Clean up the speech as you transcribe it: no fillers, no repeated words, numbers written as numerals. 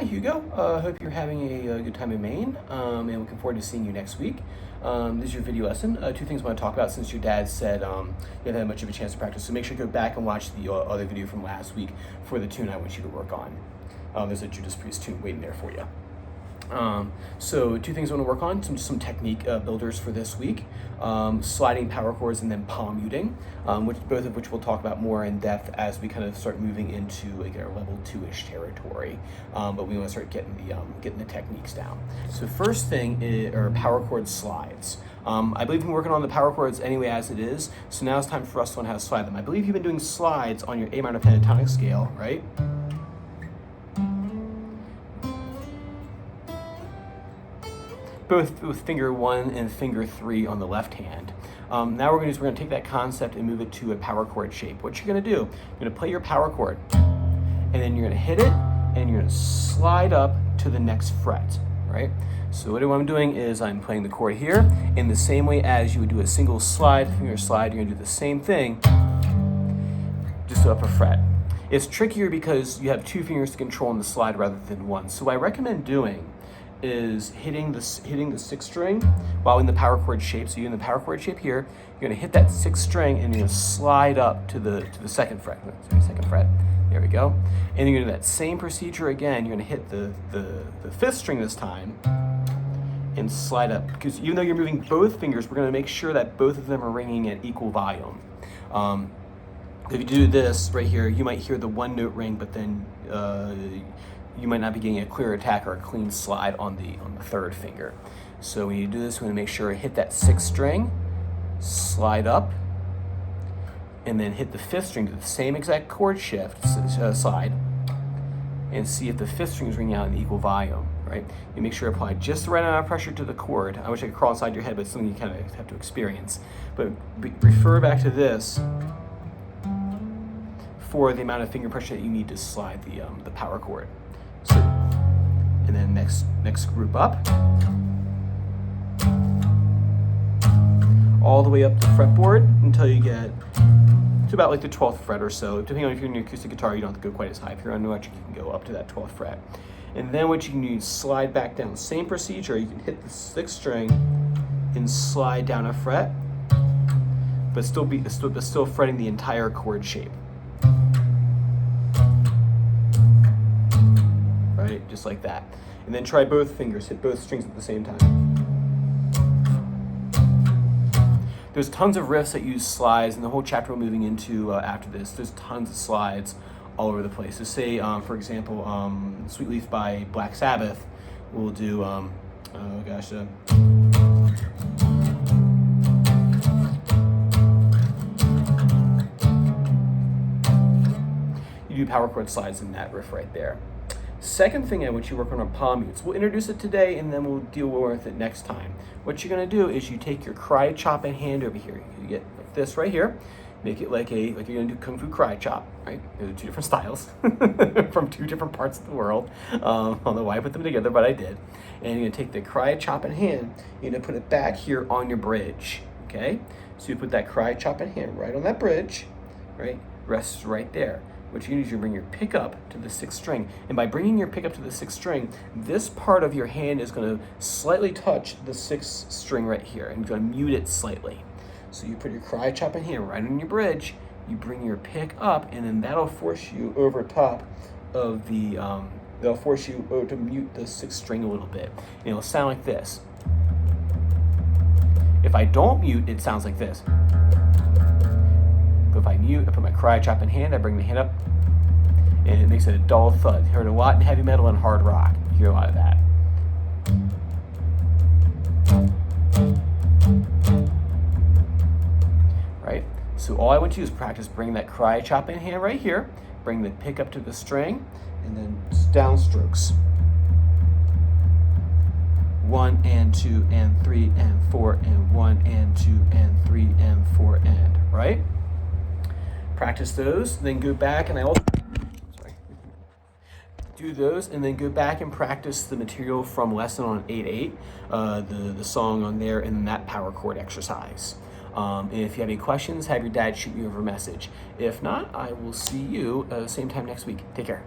Hi, Hugo. Hope you're having a good time in Maine, and looking forward to seeing you next week. This is your video lesson. Two things I want to talk about since your dad said you haven't had much of a chance to practice. So make sure you go back and watch the other video from last week for the tune I want you to work on. There's a Judas Priest tune waiting there for you. So two things I want to work on, some technique builders for this week, sliding power chords and then palm muting, both of which we'll talk about more in depth as we kind of start moving into like our level 2-ish territory. But we want to start getting the techniques down. So first thing are power chord slides. I believe you've been working on the power chords anyway as it is, so now it's time for us to learn how to slide them. I believe you've been doing slides on your A minor pentatonic scale, right? Both with finger 1 and finger 3 on the left hand. Now we're going to take that concept and move it to a power chord shape. What you're going to do, you're going to play your power chord, and then you're going to hit it, and you're going to slide up to the next fret, right? So what I'm doing is I'm playing the chord here in the same way as you would do a single slide, finger slide. You're going to do the same thing, just up a fret. It's trickier because you have 2 fingers to control in the slide rather than 1. So what I recommend doing is hitting the 6th string while in the power chord shape. So you're in the power chord shape here, you're going to hit that 6th string and you're going to slide up to the 2nd fret. Sorry, 2nd fret. There we go. And you're going to do that same procedure again. You're going to hit the 5th string this time and slide up, because even though you're moving both fingers, we're going to make sure that both of them are ringing at equal volume. If you do this right here, you might hear the 1 note ring, but then you might not be getting a clear attack or a clean slide on the 3rd finger. So when you do this, we want to make sure to hit that 6th string, slide up, and then hit the 5th string to the same exact chord shift slide, and see if the 5th string is ringing out in equal volume. Right? You make sure to apply just the right amount of pressure to the chord. I wish I could crawl inside your head, but it's something you kind of have to experience. But refer back to this for the amount of finger pressure that you need to slide the power chord. So, and then next group up, all the way up the fretboard until you get to about like the 12th fret or so. Depending on if you're in an acoustic guitar, you don't have to go quite as high. If you're on an electric, you can go up to that 12th fret. And then what you can do is slide back down. Same procedure. You can hit the 6th string and slide down a fret, but still fretting the entire chord shape. Right, just like that. And then try both fingers, hit both strings at the same time. There's tons of riffs that use slides, and the whole chapter we're moving into after this, there's tons of slides all over the place. So say, for example, Sweet Leaf by Black Sabbath, we'll do, you do power chord slides in that riff right there. Second thing I want you to work on are palm mutes. We'll introduce it today and then we'll deal with it next time. What you're going to do is you take your cry chop and hand over here. You get like this right here. Make it like you're going to do Kung Fu Cry Chop, right? Those are 2 different styles from 2 different parts of the world. I don't know why I put them together, but I did. And you're going to take the cry chop in hand. You're going to put it back here on your bridge, okay? So you put that cry chop in hand right on that bridge, right? Rests right there. What you do is you bring your pick up to the 6th string. And by bringing your pick up to the 6th string, this part of your hand is going to slightly touch the 6th string right here. And you're going to mute it slightly. So you put your cry chop in hand right on your bridge, you bring your pick up, and then that'll force you over top of the, that'll force you to mute the 6th string a little bit. And it'll sound like this. If I don't mute, it sounds like this. But if I mute, I put my cry chop in hand, I bring the hand up, and it makes it a dull thud. You heard a lot in heavy metal and hard rock. You hear a lot of that. Right? So all I want you to do is practice bringing that cry chop in hand right here, bring the pick up to the string, and then downstrokes. 1 and 2 and 3 and 4 and 1 and 2 and 3 and 4 and, right? Practice those, then go back and do those, and then go back and practice the material from lesson on 8-8, the song on there, and that power chord exercise. And if you have any questions, have your dad shoot me over a message. If not, I will see you same time next week. Take care.